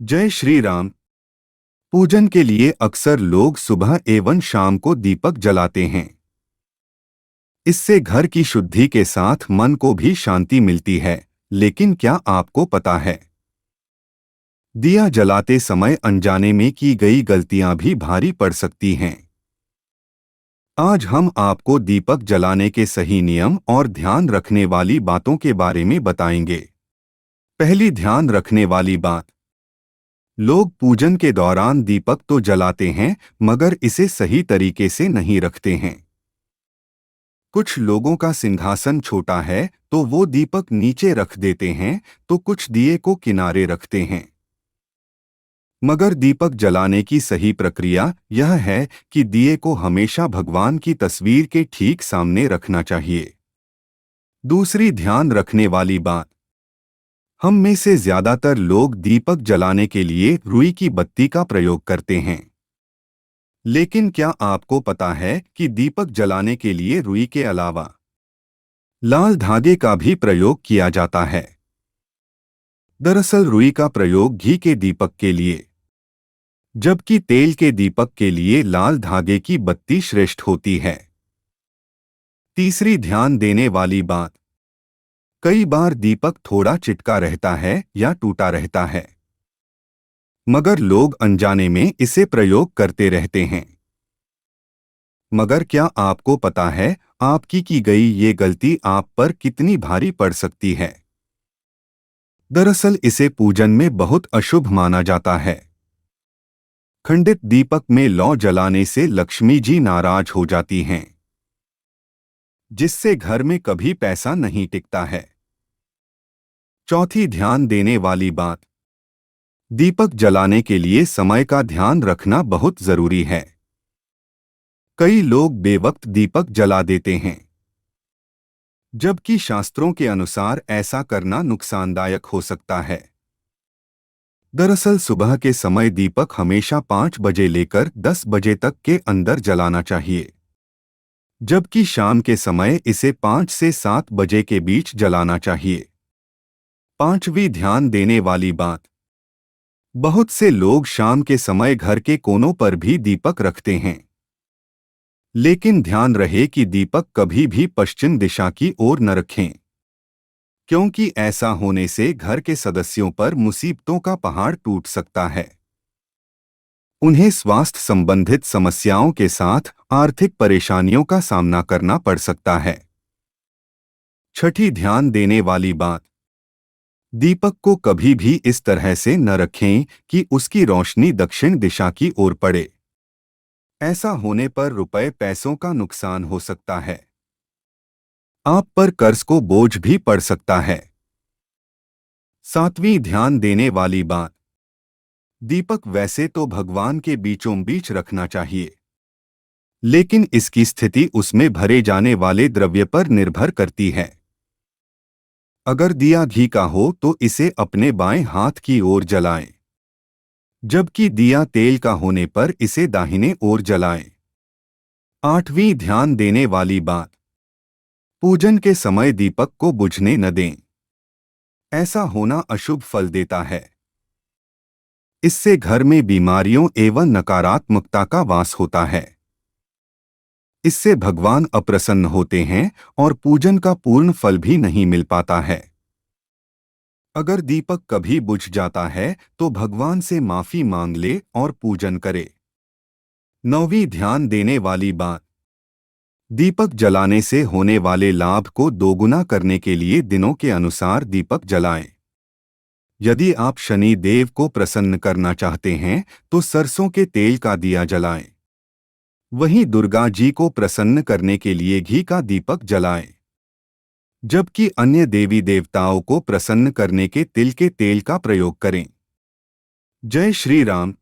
जय श्री राम। पूजन के लिए अक्सर लोग सुबह एवं शाम को दीपक जलाते हैं। इससे घर की शुद्धि के साथ मन को भी शांति मिलती है। लेकिन क्या आपको पता है, दिया जलाते समय अनजाने में की गई गलतियां भी भारी पड़ सकती हैं। आज हम आपको दीपक जलाने के सही नियम और ध्यान रखने वाली बातों के बारे में बताएंगे। पहली ध्यान रखने वाली बात, लोग पूजन के दौरान दीपक तो जलाते हैं मगर इसे सही तरीके से नहीं रखते हैं। कुछ लोगों का सिंहासन छोटा है तो वो दीपक नीचे रख देते हैं, तो कुछ दिए को किनारे रखते हैं। मगर दीपक जलाने की सही प्रक्रिया यह है कि दिए को हमेशा भगवान की तस्वीर के ठीक सामने रखना चाहिए। दूसरी ध्यान रखने वाली बात, हम में से ज्यादातर लोग दीपक जलाने के लिए रुई की बत्ती का प्रयोग करते हैं। लेकिन क्या आपको पता है कि दीपक जलाने के लिए रुई के अलावा लाल धागे का भी प्रयोग किया जाता है। दरअसल रुई का प्रयोग घी के दीपक के लिए, जबकि तेल के दीपक के लिए लाल धागे की बत्ती श्रेष्ठ होती है। तीसरी ध्यान देने वाली बात, कई बार दीपक थोड़ा चिटका रहता है या टूटा रहता है, मगर लोग अनजाने में इसे प्रयोग करते रहते हैं। मगर क्या आपको पता है, आपकी की गई ये गलती आप पर कितनी भारी पड़ सकती है। दरअसल इसे पूजन में बहुत अशुभ माना जाता है। खंडित दीपक में लौ जलाने से लक्ष्मी जी नाराज हो जाती हैं, जिससे घर में कभी पैसा नहीं टिकता है। चौथी ध्यान देने वाली बात, दीपक जलाने के लिए समय का ध्यान रखना बहुत जरूरी है। कई लोग बेवक्त दीपक जला देते हैं, जबकि शास्त्रों के अनुसार ऐसा करना नुकसानदायक हो सकता है। दरअसल सुबह के समय दीपक हमेशा 5 बजे लेकर 10 बजे तक के अंदर जलाना चाहिए, जबकि शाम के समय इसे 5 से 7 बजे के बीच जलाना चाहिए। पांचवी ध्यान देने वाली बात, बहुत से लोग शाम के समय घर के कोनों पर भी दीपक रखते हैं। लेकिन ध्यान रहे कि दीपक कभी भी पश्चिम दिशा की ओर न रखें, क्योंकि ऐसा होने से घर के सदस्यों पर मुसीबतों का पहाड़ टूट सकता है। उन्हें स्वास्थ्य संबंधित समस्याओं के साथ आर्थिक परेशानियों का सामना करना पड़ सकता है। छठी ध्यान देने वाली बात, दीपक को कभी भी इस तरह से न रखें कि उसकी रोशनी दक्षिण दिशा की ओर पड़े। ऐसा होने पर रुपए पैसों का नुकसान हो सकता है। आप पर कर्ज को बोझ भी पड़ सकता है। सातवीं ध्यान देने वाली बात, दीपक वैसे तो भगवान के बीचों बीच रखना चाहिए, लेकिन इसकी स्थिति उसमें भरे जाने वाले द्रव्य पर निर्भर करती है। अगर दिया घी का हो तो इसे अपने बाएं हाथ की ओर जलाएं, जबकि दिया तेल का होने पर इसे दाहिने ओर जलाएं। आठवीं ध्यान देने वाली बात, पूजन के समय दीपक को बुझने न दें। ऐसा होना अशुभ फल देता है। इससे घर में बीमारियों एवं नकारात्मकता का वास होता है। इससे भगवान अप्रसन्न होते हैं और पूजन का पूर्ण फल भी नहीं मिल पाता है। अगर दीपक कभी बुझ जाता है तो भगवान से माफी मांग ले और पूजन करे। नौवीं ध्यान देने वाली बात, दीपक जलाने से होने वाले लाभ को दोगुना करने के लिए दिनों के अनुसार दीपक जलाएं। यदि आप शनि देव को प्रसन्न करना चाहते हैं तो सरसों के तेल का दिया जलाएं। वहीं दुर्गा जी को प्रसन्न करने के लिए घी का दीपक जलाएं, जबकि अन्य देवी देवताओं को प्रसन्न करने के तिल के तेल का प्रयोग करें। जय श्री राम।